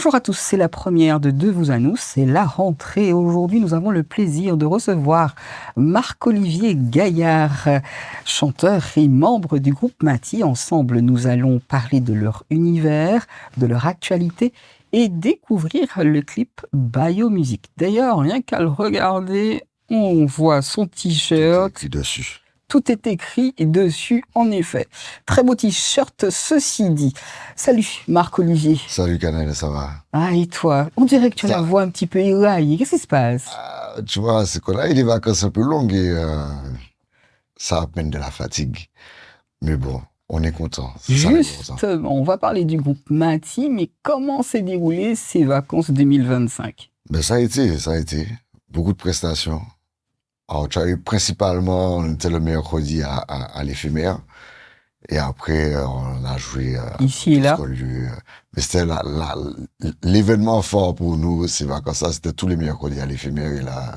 Bonjour à tous, c'est la première de Deux vous à nous, c'est la rentrée. Aujourd'hui, nous avons le plaisir de recevoir Marc-Olivier Gaillard, chanteur et membre du groupe Mati. Ensemble, nous allons parler de leur univers, de leur actualité et découvrir le clip Biomusic. D'ailleurs, rien qu'à le regarder, on voit son t-shirt. Qui dessus. Tout est écrit dessus, en effet. Très beau t-shirt, ceci dit. Salut, Marc-Olivier. Salut Canel, ça va? Ah, et toi? On dirait que tu as la voix un petit peu éraillée. Qu'est-ce qui se passe? Tu vois, c'est qu'on a eu des vacances un peu longues et ça amène de la fatigue. Mais bon, on est content. Justement, on va parler du groupe Mati, mais comment s'est déroulé ces vacances 2025? Ben, ça a été. Beaucoup de prestations. Alors, tu as eu principalement, on était le mercredi à l'éphémère. Et après, on a joué ici et là. Mais c'était l'événement fort pour nous, ces vacances-là. C'était tous les mercredis à l'éphémère. Et là.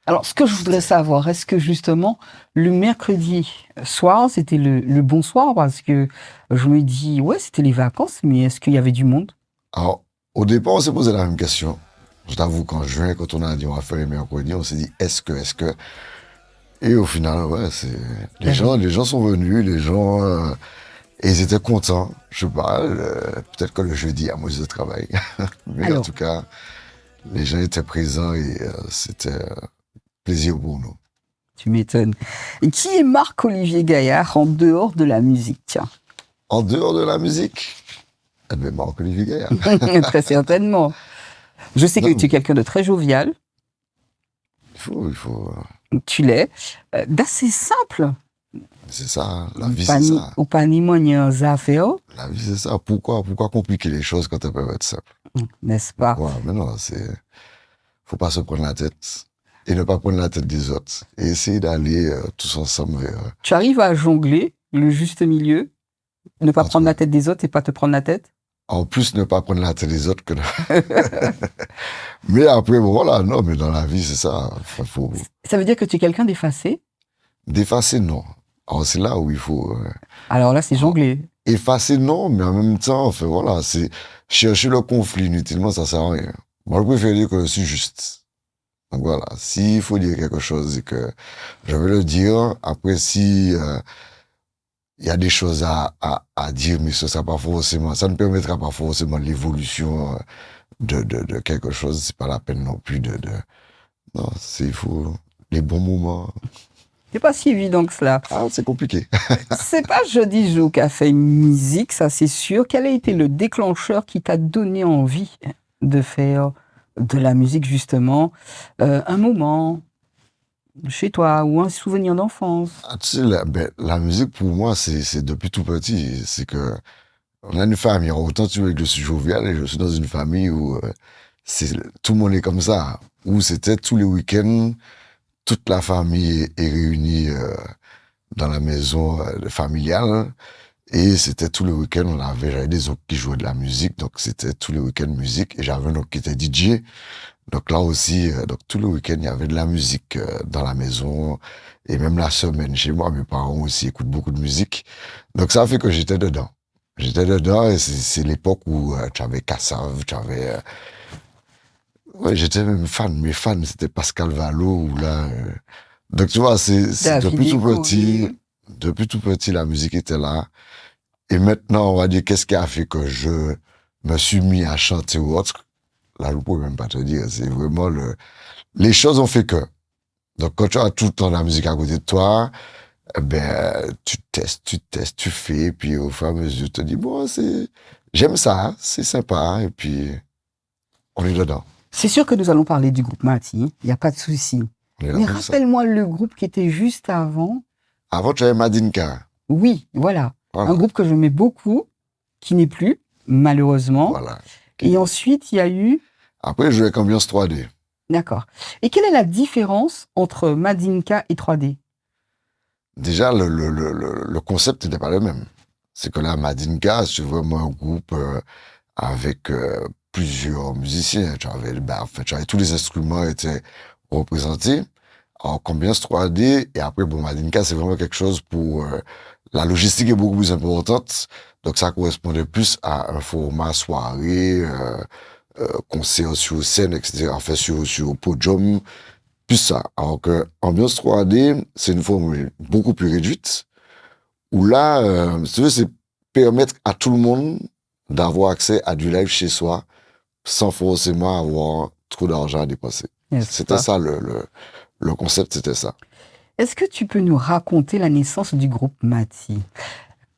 Alors, ce que je voudrais savoir, est-ce que justement, le mercredi soir, c'était le bon soir? Parce que je me dis, ouais, c'était les vacances, mais est-ce qu'il y avait du monde? Alors, au départ, on s'est posé la même question. Je t'avoue qu'en juin, quand on a dit on va faire les mercredis, on s'est dit est-ce que. Et au final, ouais, les gens sont venus, et ils étaient contents. Je sais pas, peut-être que le jeudi, à moi de travail. Mais alors, en tout cas, les gens étaient présents et c'était plaisir pour nous. Tu m'étonnes. Et qui est Marc-Olivier Gaillard en dehors de la musique, tiens? En dehors de la musique? Eh bien, Marc-Olivier Gaillard. Très certainement. Je sais que tu es quelqu'un de très jovial. Il faut. Tu l'es. D'assez simple. C'est ça, la vie c'est ça. Ou pas ni moins ni un affaire. La vie c'est ça. Pourquoi compliquer les choses quand elles peuvent être simples? N'est-ce pas? Ouais, mais non, faut pas se prendre la tête. Et ne pas prendre la tête des autres. Et essayer d'aller tous ensemble vers. Tu arrives à jongler le juste milieu? Ne pas prendre la tête des autres et pas te prendre la tête? En plus, ne pas prendre la tête des autres que Mais après, bon, voilà, non, mais dans la vie, c'est ça. Ça veut dire que tu es quelqu'un d'effacé? D'effacer, non. Alors, c'est là où il faut... Alors là, c'est jongler. Effacer, non, mais en même temps, enfin, voilà, c'est chercher le conflit inutilement, ça sert à rien. Moi, je préfère dire que je suis juste. Donc voilà, s'il faut dire quelque chose et que je vais le dire, après, si... il y a des choses à dire, mais ça ne permettra pas forcément l'évolution de quelque chose. C'est pas la peine non plus non, il faut les bons moments. C'est pas si évident que cela. Ah, c'est compliqué. C'est pas Jody Joe qui a fait musique, ça c'est sûr. Quel a été le déclencheur qui t'a donné envie de faire de la musique justement? Un moment chez toi ou un souvenir d'enfance? Tu sais, la musique pour moi, c'est depuis tout petit. C'est que on a une famille. Autant tu veux que je suis jovial et je suis dans une famille où tout le monde est comme ça. Où c'était tous les week-ends, toute la famille est réunie dans la maison familiale. Et c'était tous les week-ends, j'avais des oncles qui jouaient de la musique. Donc c'était tous les week-ends musique. Et j'avais un oncle qui était DJ. Donc là aussi, tous les week-ends, il y avait de la musique dans la maison. Et même la semaine, chez moi, mes parents aussi écoutent beaucoup de musique. Donc ça fait que j'étais dedans. Et c'est l'époque où tu avais Kassav, j'étais même fan. Mes fans, c'était Pascal Valo. Donc tu vois, c'est depuis tout petit, la musique était là. Et maintenant, on va dire, qu'est-ce qui a fait que je me suis mis à chanter ou autre? Là, je ne peux même pas te dire. C'est vraiment les choses ont fait que. Donc, quand tu as tout le temps la musique à côté de toi, tu testes, tu fais, puis au fur et à mesure, tu te dis, bon, j'aime ça, c'est sympa, et puis on est dedans. C'est sûr que nous allons parler du groupe Mati, il n'y a pas de souci. Mais rappelle-moi le groupe qui était juste avant. Avant, tu avais Madinka. Oui, voilà. Un groupe que j'aimais beaucoup, qui n'est plus, malheureusement. Voilà. Et ensuite, il y a eu... Après, je jouais avec Ambiance 3D. D'accord. Et quelle est la différence entre Madinka et 3D? Déjà, le concept n'était pas le même. C'est que là, Madinka, c'est vraiment un groupe avec plusieurs musiciens. En fait, tous les instruments étaient représentés. Alors, Ambiance 3D, et après, bon, Madinka, c'est vraiment quelque chose pour... la logistique est beaucoup plus importante. Donc ça correspondait plus à un format soirée, concert sur scène, etc. Enfin, sur podium, plus ça. Alors que Ambiance 3D, c'est une formule beaucoup plus réduite, où là, si tu veux, c'est permettre à tout le monde d'avoir accès à du live chez soi, sans forcément avoir trop d'argent à dépenser. C'était ça, le concept, c'était ça. Est-ce que tu peux nous raconter la naissance du groupe Mati?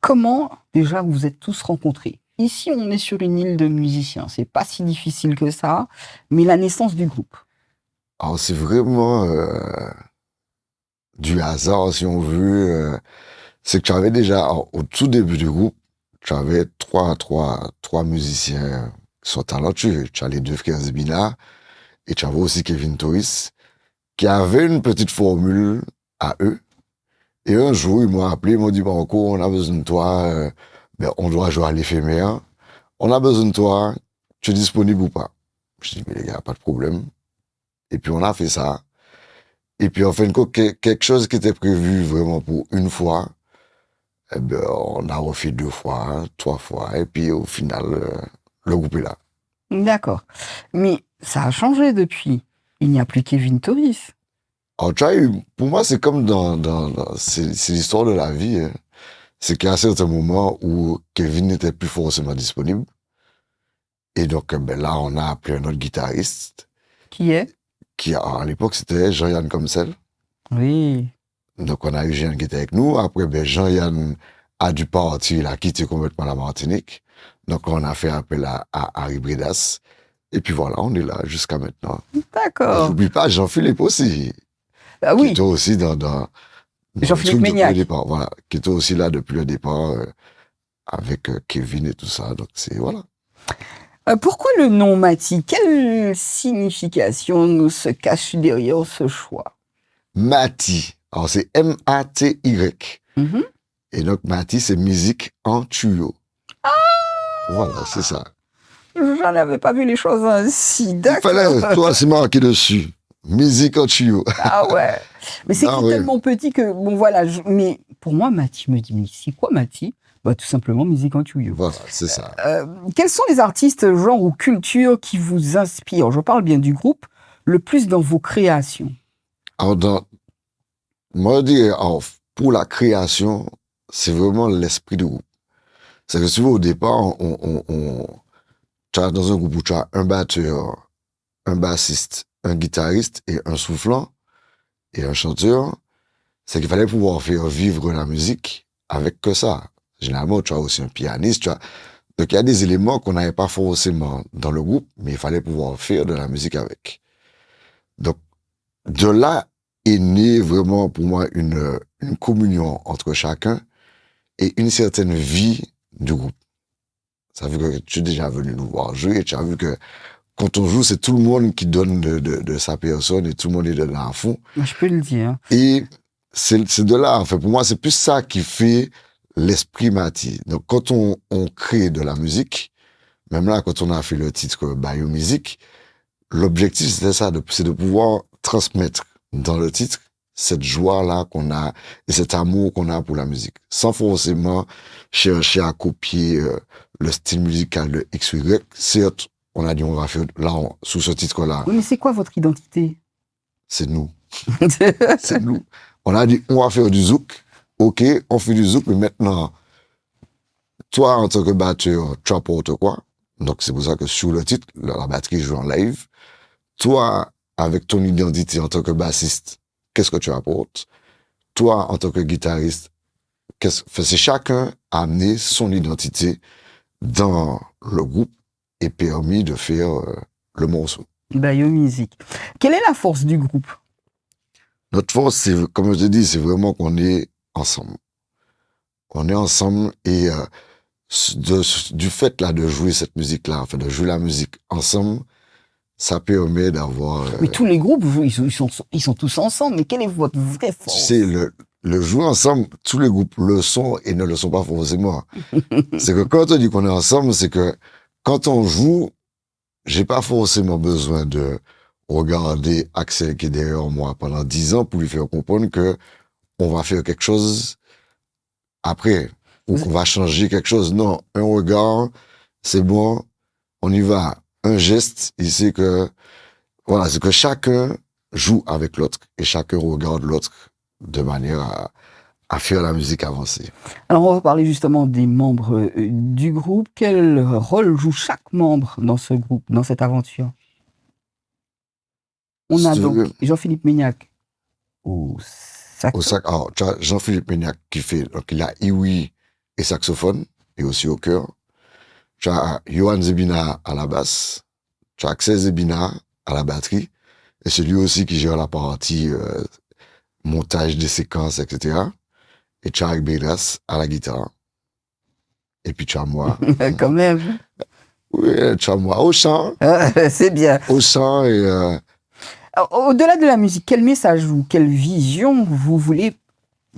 Comment, déjà, vous êtes tous rencontrés? Ici, on est sur une île de musiciens. C'est pas si difficile que ça, mais la naissance du groupe. Alors, c'est vraiment du hasard, si on veut. C'est que tu avais déjà, au tout début du groupe, tu avais trois musiciens qui sont talentueux. Tu as les deux frères Zebina et tu avais aussi Kevin Toris, qui avaient une petite formule à eux. Et un jour, ils m'ont appelé, ils m'ont dit, Banco, on a besoin de toi, on doit jouer à l'éphémère. On a besoin de toi, tu es disponible ou pas? Je dis, mais les gars, pas de problème. Et puis, on a fait ça. Et puis, en fin de compte, quelque chose qui était prévu vraiment pour une fois, on a refait 2 fois, 3 fois. Et puis, au final, le groupe est là. D'accord. Mais ça a changé depuis. Il n'y a plus Kevin Toris. Alors, tu vois, pour moi, c'est comme c'est l'histoire de la vie. Hein. C'est qu'à un certain moment où Kevin n'était plus forcément disponible. Et donc, là, on a appelé un autre guitariste. Qui est? Qui, à l'époque, c'était Jean-Yann Comsel. Oui. Donc, on a eu Jean qui était avec nous. Après, Jean-Yann a dû partir, il a quitté complètement la Martinique. Donc, on a fait appel à Harry Bredas. Et puis voilà, on est là jusqu'à maintenant. D'accord. J'oublie pas Jean-Philippe aussi. Ah oui. Qui était aussi dans Jean-Philippe Méniac. Depuis le départ, voilà. Qui était aussi là depuis le départ, avec Kevin et tout ça. Donc, voilà. Pourquoi le nom Mati? Quelle signification se cache derrière ce choix? Mati. Alors, c'est M-A-T-Y. Mm-hmm. Et donc, Mati, c'est musique en tuyau. Ah! Voilà, c'est ça. J'en avais pas vu les choses ainsi. D'accord. Il fallait, toi, c'est marqué dessus. Musique en tuyau. Ah ouais. Mais c'est tellement petit que, bon voilà, mais pour moi, Mati me dit, mais c'est quoi Mati? Bah, tout simplement musique en tuyau. Voilà, c'est ça. Quels sont les artistes, genre ou cultures qui vous inspirent? Je parle bien du groupe, le plus dans vos créations. Alors, moi, je dis, pour la création, c'est vraiment l'esprit du groupe. C'est que si vous, au départ, tu as dans un groupe où tu as un batteur, un bassiste, un guitariste et un soufflant et un chanteur, c'est qu'il fallait pouvoir faire vivre la musique avec que ça. Généralement, tu as aussi un pianiste, donc il y a des éléments qu'on n'avait pas forcément dans le groupe, mais il fallait pouvoir faire de la musique avec. Donc, de là est née vraiment pour moi une communion entre chacun et une certaine vie du groupe. Ça veut dire que tu es déjà venu nous voir jouer et tu as vu que quand on joue, c'est tout le monde qui donne de sa personne et tout le monde est là à fond. Je peux le dire. Et c'est de là, en fait, pour moi, c'est plus ça qui fait l'esprit Mati. Donc, quand on crée de la musique, même là, quand on a fait le titre Bayou Music, l'objectif, c'était ça, c'est de pouvoir transmettre dans le titre cette joie-là qu'on a et cet amour qu'on a pour la musique, sans forcément chercher à copier le style musical de X ou Y. Certes, on a dit on va faire là sous ce titre-là. Oui, mais c'est quoi votre identité? C'est nous. C'est nous. On a dit on va faire du zouk. Ok, on fait du zouk, mais maintenant, toi en tant que batteur, tu apportes quoi? Donc c'est pour ça que sur le titre, la batterie joue en live. Toi, avec ton identité en tant que bassiste, qu'est-ce que tu apportes? Toi, en tant que guitariste, c'est chacun a amené son identité dans le groupe et permis de faire le morceau. Bayou Music. Quelle est la force du groupe? Notre force, c'est, comme je te dis, c'est vraiment qu'on est ensemble. On est ensemble et du fait là de jouer cette musique-là, enfin de jouer la musique ensemble, ça permet d'avoir... Mais tous les groupes, ils sont tous ensemble, mais quelle est votre vraie force? Tu sais, le jouer ensemble, tous les groupes le sont et ne le sont pas forcément. C'est que quand on dit qu'on est ensemble, c'est que quand on joue, j'ai pas forcément besoin de regarder Axel qui est derrière moi pendant 10 ans pour lui faire comprendre que on va faire quelque chose après. ou qu'on va changer quelque chose. Non, un regard, c'est bon, on y va. Un geste, il sait que, voilà, c'est que chacun joue avec l'autre et chacun regarde l'autre de manière à faire la musique avancer. Alors, on va parler justement des membres du groupe. Quel rôle joue chaque membre dans ce groupe, dans cette aventure? On Si a tu veux donc Jean-Philippe Méniac au au saxo. alors, tu as Jean-Philippe Méniac qui fait, donc il a Iwi et saxophone, et aussi au chœur. Tu as Johan Zebina à la basse. Tu as Axel Zebina à la batterie. Et c'est lui aussi qui gère la partie montage des séquences, etc. Et tu as Bedas à la guitare. Et puis tu as moi. Quand même. Oui, tu as moi au chant. C'est bien. Au chant et... Au-delà de la musique, quel message ou quelle vision vous voulez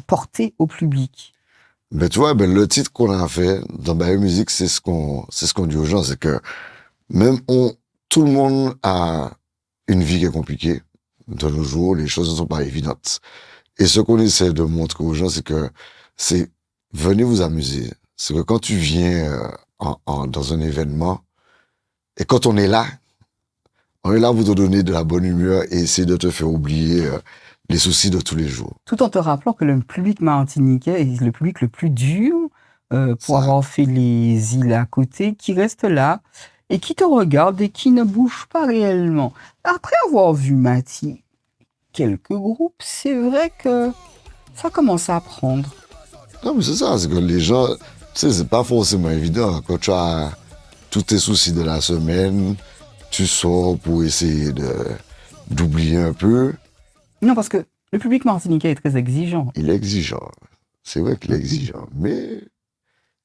porter au public? Ben, tu vois, ben, le titre qu'on a fait dans Bayer Musique, c'est ce qu'on dit aux gens, c'est que même tout le monde a une vie qui est compliquée. De nos jours, les choses ne sont pas évidentes. Et ce qu'on essaie de montrer aux gens, c'est venez vous amuser. C'est que quand tu viens dans un événement, et quand on est là pour te donner de la bonne humeur et essayer de te faire oublier les soucis de tous les jours. Tout en te rappelant que le public martiniquais est le public le plus dur pour avoir fait les îles à côté, qui reste là et qui te regarde et qui ne bouge pas réellement. Après avoir vu Mati, quelques groupes, c'est vrai que ça commence à prendre. Non, mais c'est ça, c'est que les gens, tu sais, c'est pas forcément évident. Quand tu as tous tes soucis de la semaine, tu sors pour essayer d'oublier un peu. Non, parce que le public martiniquais est très exigeant. Il est exigeant. C'est vrai qu'il est exigeant. Mais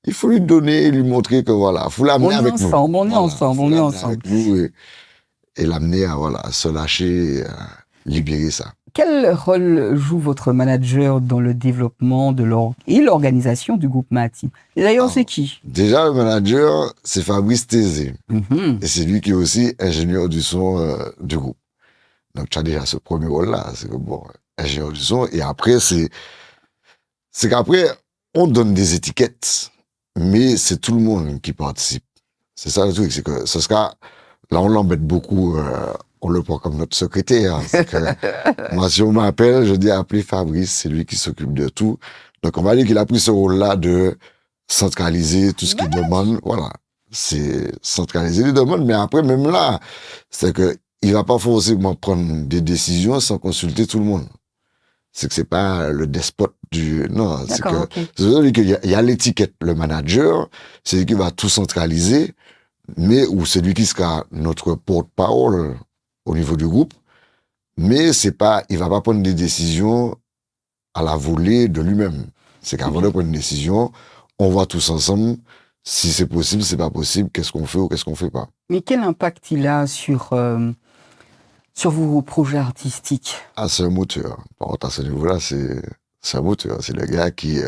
il faut lui donner, lui montrer que voilà, il faut l'amener avec nous. On est ensemble. Avec nous et l'amener à se lâcher, à libérer ça. Quel rôle joue votre manager dans le développement et l'organisation du groupe Mati? Et d'ailleurs, c'est qui? Déjà, le manager, c'est Fabrice Tézé. Mm-hmm. Et c'est lui qui est aussi ingénieur du son du groupe. Donc, tu as déjà ce premier rôle-là. C'est que, bon, ingénieur du son. Et après, c'est qu'après, on donne des étiquettes, mais c'est tout le monde qui participe. C'est ça le truc, c'est que ce sera, là, on l'embête beaucoup, on le prend comme notre secrétaire. C'est que, moi, si on m'appelle, je dis appeler Fabrice, c'est lui qui s'occupe de tout. Donc, on va dire qu'il a pris ce rôle-là de centraliser tout ce qu'il demande. Voilà. C'est centraliser les demandes, mais après, même là, c'est que il va pas forcément prendre des décisions sans consulter tout le monde. C'est que c'est pas le despote non, c'est que, okay. C'est qu'il y a l'étiquette, le manager, c'est lui qui va tout centraliser, mais, ou c'est lui qui sera notre porte-parole au niveau du groupe, mais il va pas prendre des décisions à la volée de lui-même. C'est qu'avant de prendre une décision, on voit tous ensemble si c'est possible, c'est pas possible, qu'est-ce qu'on fait ou qu'est-ce qu'on fait pas. Mais quel impact il a sur vos projets artistiques? Ah, c'est un moteur. Par contre, à ce niveau-là, c'est un moteur. C'est le gars qui,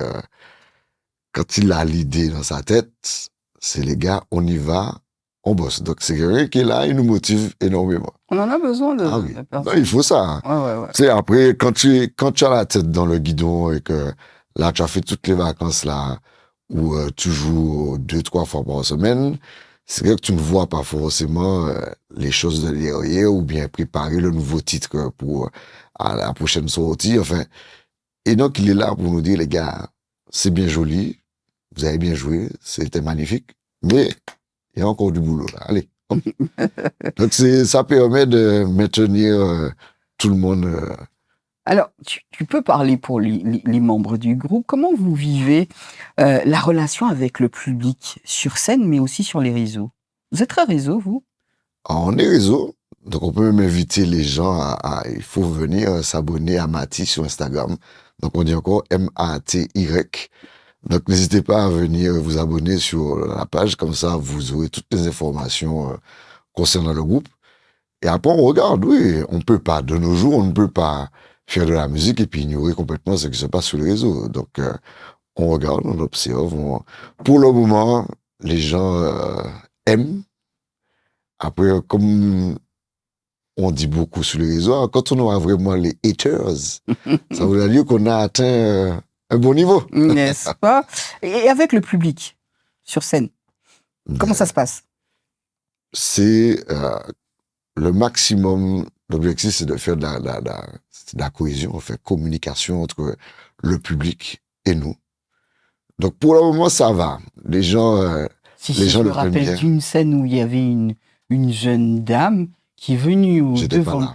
quand il a l'idée dans sa tête, c'est les gars, on y va, on bosse. Donc, c'est quelqu'un qui est là, il nous motive énormément. On en a besoin de oui. personnes. Non, il faut ça. Ouais. Tu sais, après, quand tu as la tête dans le guidon et que là, tu as fait toutes les vacances là, où tu joues 2-3 fois par semaine, c'est vrai que tu ne vois pas forcément les choses de derrière ou bien préparer le nouveau titre pour à la prochaine sortie. Enfin, et donc, il est là pour nous dire, les gars, c'est bien joli, vous avez bien joué, c'était magnifique, mais il y a encore du boulot là. Allez. Donc, ça permet de maintenir tout le monde. Alors, tu peux parler pour les membres du groupe. Comment vous vivez la relation avec le public sur scène, mais aussi sur les réseaux? Vous êtes très réseau, vous? Alors, on est réseau, donc on peut même inviter les gens il faut venir s'abonner à Mati sur Instagram. Donc, on dit encore M-A-T-Y. Donc, n'hésitez pas à venir vous abonner sur la page, comme ça, vous aurez toutes les informations concernant le groupe. Et après, on regarde, oui, on peut pas, de nos jours, on ne peut pas faire de la musique et puis ignorer complètement ce qui se passe sur les réseaux. Donc, on regarde, on observe. Pour le moment, les gens aiment. Après, comme on dit beaucoup sur les réseaux, quand on aura vraiment les haters, ça veut dire qu'on a atteint un bon niveau. N'est-ce pas? Et avec le public, sur scène, comment ça se passe? C'est le maximum. L'objectif, c'est de faire de la cohésion, en fait, communication entre le public et nous. Donc, pour le moment, ça va. Les gens, Si les gens je me le prennent rappelle bien. d'une scène où il y avait une jeune dame qui est venue au J'étais pas devant, là.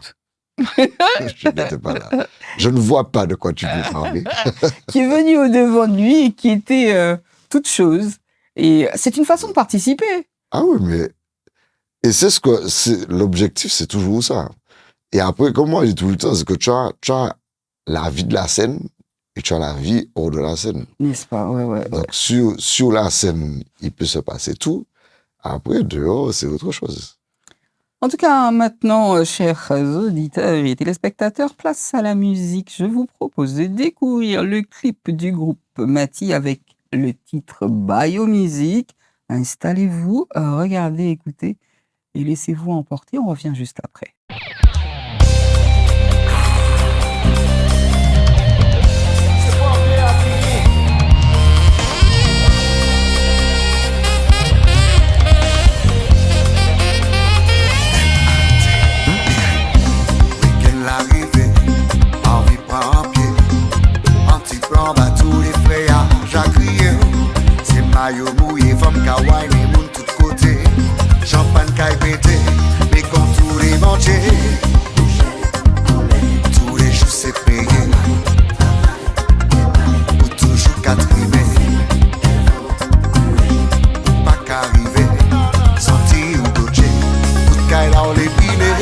Je n'étais pas là. Je ne vois pas de quoi tu peux parler. qui est venue au devant de lui et qui était toute chose. Et c'est une façon de participer. Ah oui, mais... Et l'objectif, c'est toujours ça. Et après, comme moi, je dis tout le temps, c'est que tu as la vie de la scène et tu as la vie hors de la scène. N'est-ce pas? Ouais. Donc, sur la scène, il peut se passer tout. Après, dehors, c'est autre chose. En tout cas, maintenant, chers auditeurs et téléspectateurs, place à la musique. Je vous propose de découvrir le clip du groupe Mati avec le titre Biomusic. Installez-vous, regardez, écoutez et laissez-vous emporter. On revient juste après. Mayo mouillé, femme kawaii, les moun tout côté. Champagne caille pété, mais quand tous les manchés, tous les jours c'est payé. Ou toujours quatre rivets, pas qu'arriver, sorti ou doché, tout caille là on les pinés.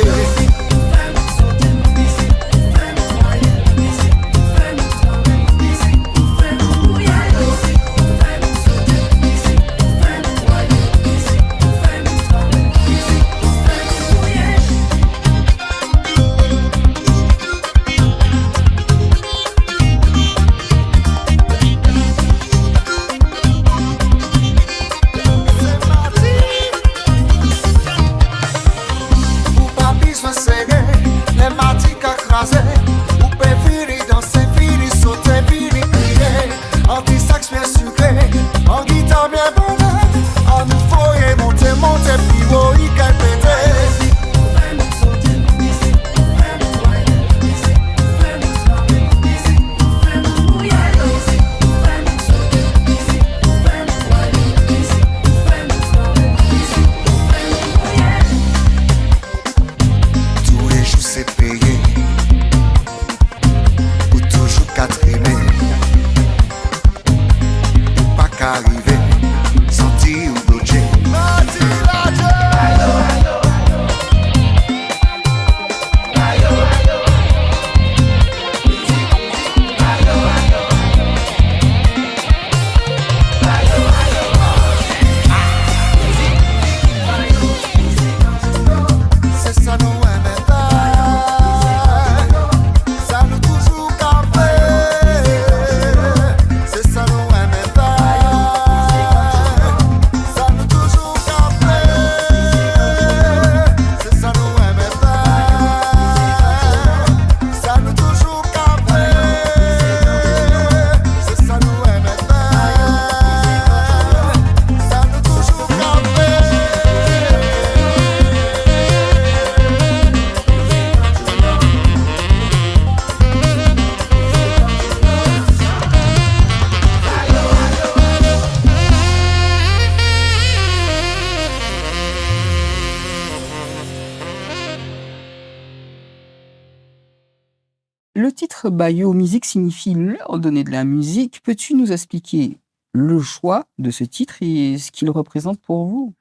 Le titre Biomusic signifie leur donner de la musique. Peux-tu nous expliquer le choix de ce titre et ce qu'il représente pour vous?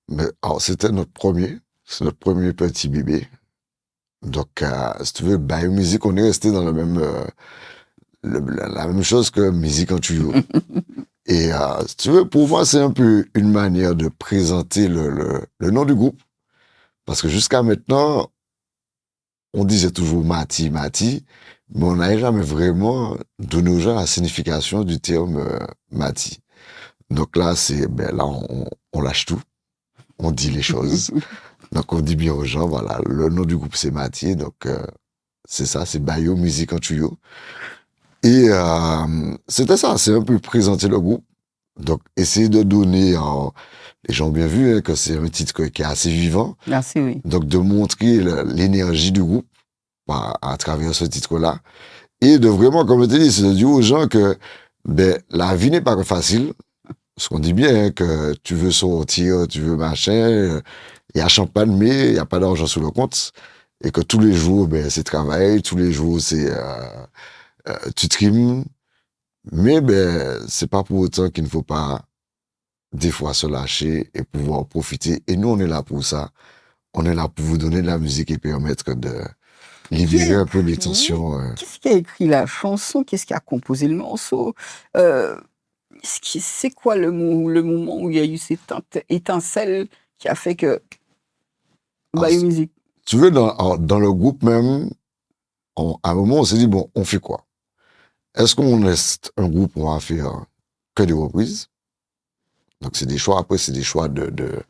Mais, alors, c'est notre premier petit bébé. Donc, si tu veux, Biomusic, on est resté dans le même, la même chose que musique en tuyau. Et si tu veux, pour moi, c'est un peu une manière de présenter le nom du groupe. Parce que jusqu'à maintenant, on disait toujours Mati, Mati, mais on n'avait jamais vraiment donné aux gens la signification du terme Mati. Donc là, là, on lâche tout. On dit les choses. Donc on dit bien aux gens, voilà, le nom du groupe c'est Mati, donc c'est ça, c'est Biomusic en tuyau. Et c'était ça, c'est un peu présenter le groupe. Donc, essayer de donner, les gens ont bien vu hein, que c'est un titre qui est assez vivant. Merci, oui. Donc, de montrer l'énergie du groupe à travers ce titre-là. Et de vraiment, comme je te dis, c'est de dire aux gens que ben, la vie n'est pas facile. Parce qu'on dit bien hein, que tu veux sortir, tu veux machin, il y a champagne, mais il n'y a pas d'argent sur le compte. Et que tous les jours, ben, c'est travail, tous les jours, c'est tu trimes. Mais ben, c'est pas pour autant qu'il ne faut pas des fois se lâcher et pouvoir profiter. Et nous, on est là pour ça. On est là pour vous donner de la musique et permettre de libérer un peu les tensions. Qu'est-ce qui a écrit la chanson? Qu'est-ce qui a composé le morceau? C'est quoi le moment où il y a eu cette étincelle qui a fait que Bayou Musique? Tu veux, dans le groupe même, à un moment, on s'est dit, bon, on fait quoi? Est-ce qu'on reste un groupe où on va faire que des reprises? Donc, c'est des choix, après, c'est des choix de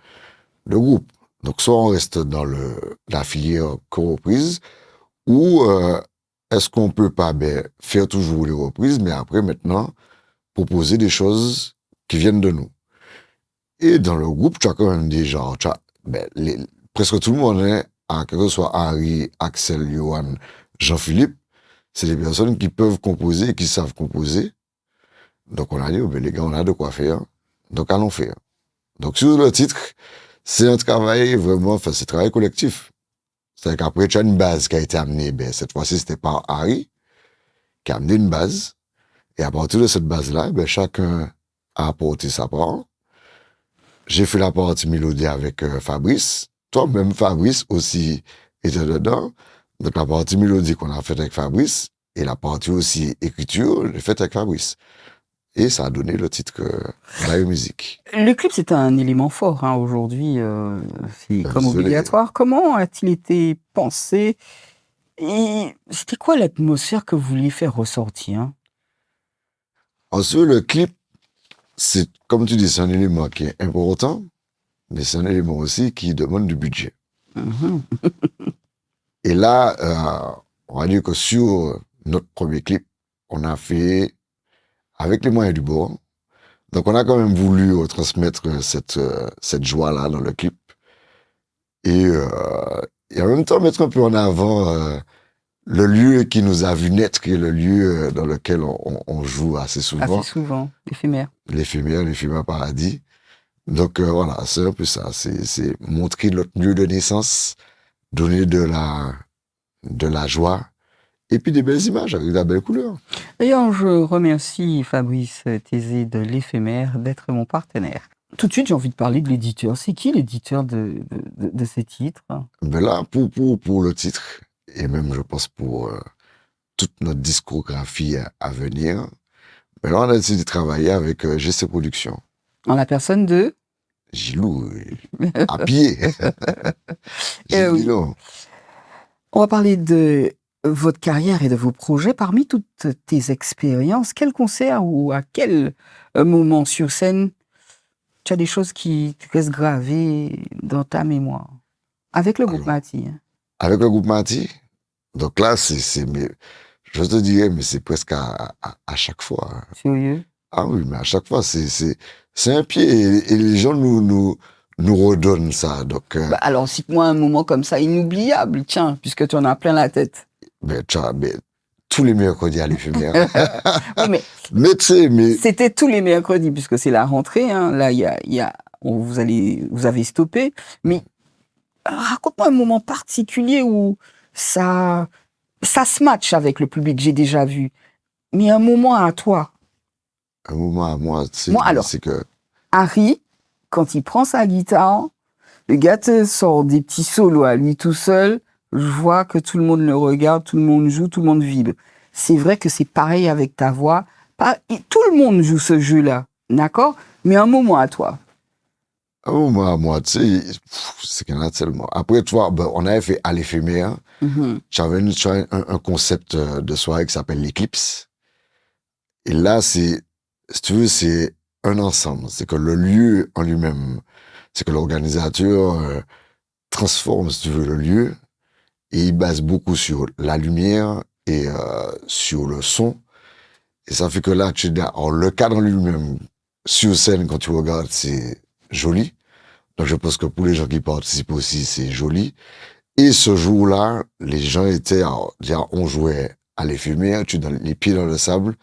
groupe. Donc, soit on reste dans la filière que reprises, ou est-ce qu'on peut pas faire toujours les reprises, mais après, maintenant, proposer des choses qui viennent de nous. Et dans le groupe, tu as quand même des gens, presque tout le monde, hein, que ce soit Harry, Axel, Johan, Jean-Philippe, c'est des personnes qui peuvent composer et qui savent composer. Donc on a dit, les gars, on a de quoi faire, donc allons faire. Donc sur le titre, c'est un travail vraiment, c'est un travail collectif. C'est-à-dire qu'après, tu as une base qui a été amenée, cette fois-ci, c'était par Harry, qui a amené une base, et à partir de cette base-là, chacun a apporté sa part. J'ai fait la partie mélodie avec Fabrice. Toi-même, Fabrice aussi était dedans. Donc la partie mélodie qu'on a faite avec Fabrice et la partie aussi écriture, j'ai faite avec Fabrice. Et ça a donné le titre Bayou Musique. Le clip, c'est un élément fort hein, aujourd'hui. C'est comme obligatoire. Comment a-t-il été pensé? Et c'était quoi l'atmosphère que vous vouliez faire ressortir? Ensuite, le clip, c'est, comme tu dis, c'est un élément qui est important, mais c'est un élément aussi qui demande du budget. Et là, on va dire que sur notre premier clip, on a fait avec les moyens du bord. Donc, on a quand même voulu transmettre cette joie-là dans le clip. Et en même temps, mettre un peu en avant le lieu qui nous a vu naître, qui est le lieu dans lequel on joue assez souvent. Assez souvent, l'éphémère. L'éphémère paradis. Donc voilà, c'est un peu ça. C'est montrer notre lieu de naissance, donner de la joie, et puis des belles images avec de la belle couleur. D'ailleurs, je remercie Fabrice Thésée de l'éphémère d'être mon partenaire. Tout de suite, j'ai envie de parler de l'éditeur. C'est qui l'éditeur de ces titres? Là, pour le titre, et même je pense pour toute notre discographie à venir, là, on a décidé de travailler avec GC Productions. En la personne de Gilou, à pied. Oui. On va parler de votre carrière et de vos projets. Parmi toutes tes expériences, quel concert ou à quel moment sur scène tu as des choses qui te restent gravées dans ta mémoire? Avec le groupe Mati. Avec le groupe Mati? Donc là, je te dirais, mais c'est presque à chaque fois. Sérieux? Ah oui, mais à chaque fois, c'est un pied et les gens nous redonnent ça. Donc, alors, cite-moi un moment comme ça, inoubliable, tiens, puisque tu en as plein la tête. Tous les mercredis à l'éphémère. Oui, mais tu sais, c'était tous les mercredis, puisque c'est la rentrée, hein. Là, vous avez stoppé. Mais raconte-moi un moment particulier où ça se match avec le public, j'ai déjà vu. Mais un moment à toi. Un moment à moi, tu sais, moi, alors, c'est que Harry, quand il prend sa guitare, le gars te sort des petits solos à lui tout seul. Je vois que tout le monde le regarde, tout le monde joue, tout le monde vibre. C'est vrai que c'est pareil avec ta voix. Tout le monde joue ce jeu-là, d'accord? Mais un moment à toi. Un moment à moi, tu sais, c'est qu'il y en a tellement. Après, tu vois, on avait fait à l'éphémère. J'avais un concept de soirée qui s'appelle l'Éclipse. Et là, si tu veux, c'est un ensemble. C'est que le lieu en lui-même, c'est que l'organisateur transforme, si tu veux, le lieu. Et il base beaucoup sur la lumière et sur le son. Et ça fait que là, alors, le cadre en lui-même, sur scène, quand tu regardes, c'est joli. Donc, je pense que pour les gens qui participent aussi, c'est joli. Et ce jour-là, les gens étaient, alors, déjà, on jouait à l'éphémère, tu donnes les pieds dans le sable.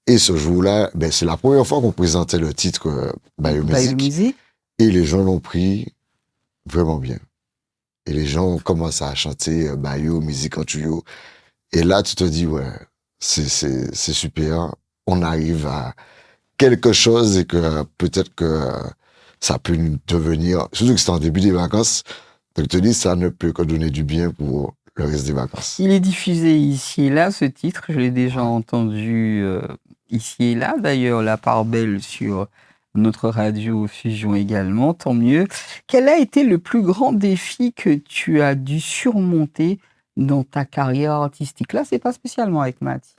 Et ce jour-là, ben, c'est la première fois qu'on présentait le titre By Biomusic. Music. Et les gens l'ont pris vraiment bien. Et les gens ont commencé à chanter Biomusic en tuyau. Et là, tu te dis, ouais, c'est super. On arrive à quelque chose et que peut-être que ça peut nous devenir, surtout que c'était en début des vacances, donc je te dis, ça ne peut que donner du bien pour le reste des vacances. Il est diffusé ici et là, ce titre. Je l'ai déjà entendu ici et là. D'ailleurs, la part belle sur notre radio Fusion également, tant mieux. Quel a été le plus grand défi que tu as dû surmonter dans ta carrière artistique? Là, c'est pas spécialement avec Mathis.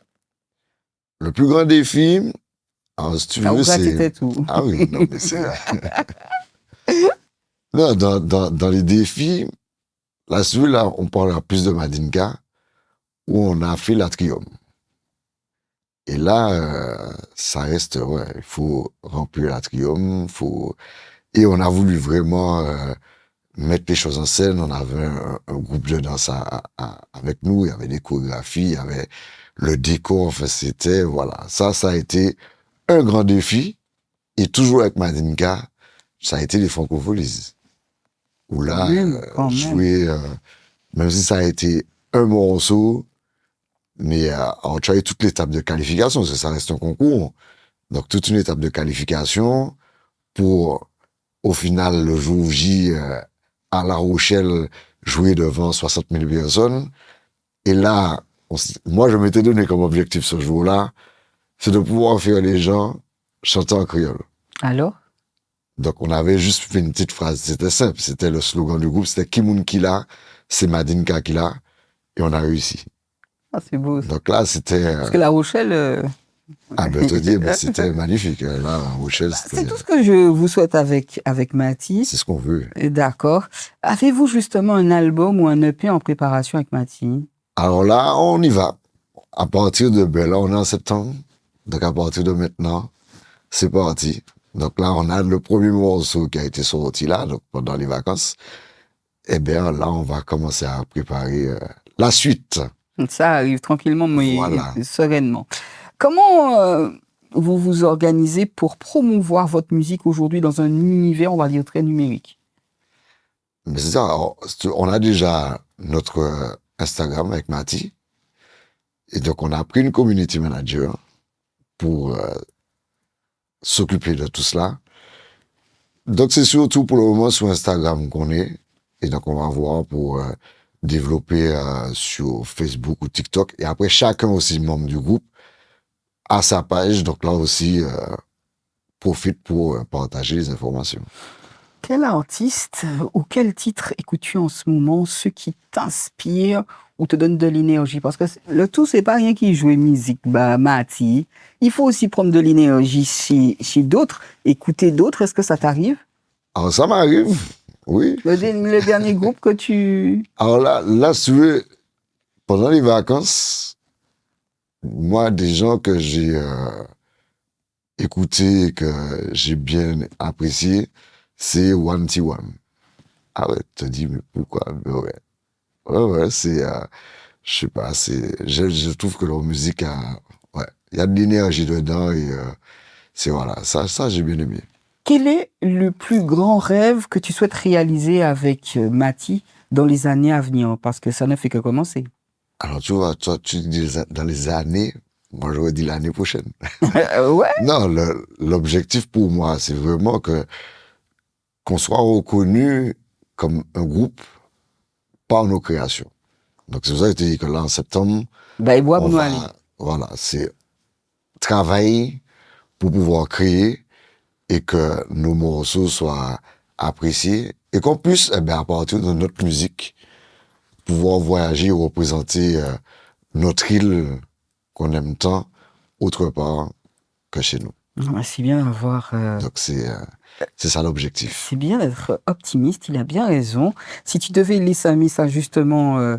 Le plus grand défi, alors, si tu veux, c'était tout. Ah oui, non, mais c'est... non, dans les défis, là, celui-là, on parlera plus de Madinka, où on a fait l'Atrium. Et là, ça reste, ouais, il faut remplir l'Atrium, et on a voulu vraiment mettre les choses en scène. On avait un groupe de danse avec nous, il y avait des chorégraphies, il y avait le décor, enfin, c'était, voilà. Ça a été un grand défi, et toujours avec Madinka, ça a été les Francopholies. Où là, jouer, même si ça a été un morceau, mais on travaille toute l'étape de qualification, parce que ça reste un concours. Donc, toute une étape de qualification pour, au final, le jour J, à La Rochelle, jouer devant 60 000 personnes. Et là, moi, je m'étais donné comme objectif ce jour-là, c'est de pouvoir faire les gens chanter en créole. Alors? Donc, on avait juste fait une petite phrase. C'était simple. C'était le slogan du groupe. C'était Kimoun Kila, c'est Madinka Kila. Et on a réussi. Ah, c'est beau. Ça. Donc là, c'était... Parce que La Rochelle... Ah, ben, te dire, ben, c'était magnifique. Là, La Rochelle, c'était... C'est tout ce que je vous souhaite avec Mathis. C'est ce qu'on veut. D'accord. Avez-vous justement un album ou un EP en préparation avec Mathis? Alors là, on y va. À partir de... Ben là, on est en septembre. Donc, à partir de maintenant, c'est parti. Donc là, on a le premier morceau qui a été sorti là, donc pendant les vacances. Eh bien, là, on va commencer à préparer la suite. Ça arrive tranquillement, mais voilà. Sereinement. Comment vous vous organisez pour promouvoir votre musique aujourd'hui dans un univers, on va dire, très numérique? Mais c'est ça. Alors, on a déjà notre Instagram avec Mati. Et donc, on a pris une community manager pour s'occuper de tout cela. Donc, c'est surtout pour le moment sur Instagram qu'on est. Et donc, on va voir pour développer sur Facebook ou TikTok. Et après, chacun aussi, membre du groupe, a sa page. Donc là aussi, profite pour partager les informations. Quel artiste ou quel titre écoutes-tu en ce moment, ceux qui t'inspirent ou te donnent de l'énergie? Parce que le tout, c'est pas rien qui joue musique, Mati. Il faut aussi prendre de l'énergie chez d'autres, écouter d'autres. Est-ce que ça t'arrive? Alors, ça m'arrive, oui. Le dernier groupe que tu... Alors là, si tu veux, pendant les vacances, moi, des gens que j'ai écoutés, que j'ai bien appréciés, c'est One T One. Ah ouais, tu te dis, mais pourquoi? Mais ouais, c'est, je sais pas, je trouve que leur musique il y a de l'énergie dedans et c'est voilà, ça j'ai bien aimé. Quel est le plus grand rêve que tu souhaites réaliser avec Mati dans les années à venir? Parce que ça ne fait que commencer. Alors tu vois, toi tu dis dans les années, moi j'aurais dit l'année prochaine. Ouais. Non, l'objectif pour moi, c'est vraiment qu'on soit reconnu comme un groupe par nos créations. Donc c'est pour ça que je te dis que là en septembre, voilà, c'est travailler pour pouvoir créer et que nos morceaux soient appréciés et qu'on puisse, à partir de notre musique, pouvoir voyager et représenter notre île qu'on aime tant autre part que chez nous. C'est bien d'avoir... Donc c'est ça l'objectif. C'est bien d'être optimiste, il a bien raison. Si tu devais laisser un message justement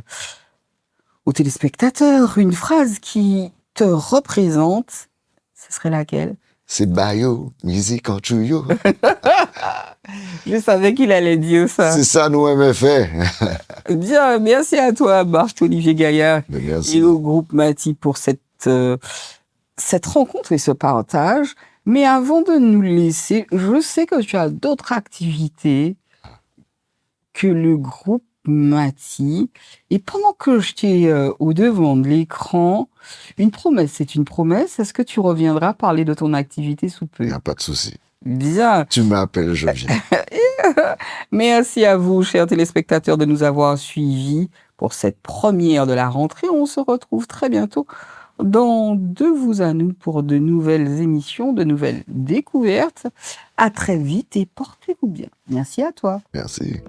aux téléspectateurs, une phrase qui te représente, Ce serait laquelle? C'est Bayo, musique en tuyau. Je savais qu'il allait dire ça. C'est ça, nous aimons faire. Bien, merci à toi, Marc-Olivier Gaillard Mais merci. et au groupe Mati pour cette rencontre et ce partage. Mais avant de nous laisser, je sais que tu as d'autres activités que le groupe Mati. Et pendant que j'étais au devant de l'écran, une promesse, c'est une promesse. Est-ce que tu reviendras parler de ton activité sous peu? Il n'y a pas de souci. Bien. Tu m'appelles, je viens. Merci à vous, chers téléspectateurs, de nous avoir suivis pour cette première de la rentrée. On se retrouve très bientôt dans De vous à nous pour de nouvelles émissions, de nouvelles découvertes. À très vite et portez-vous bien. Merci à toi. Merci.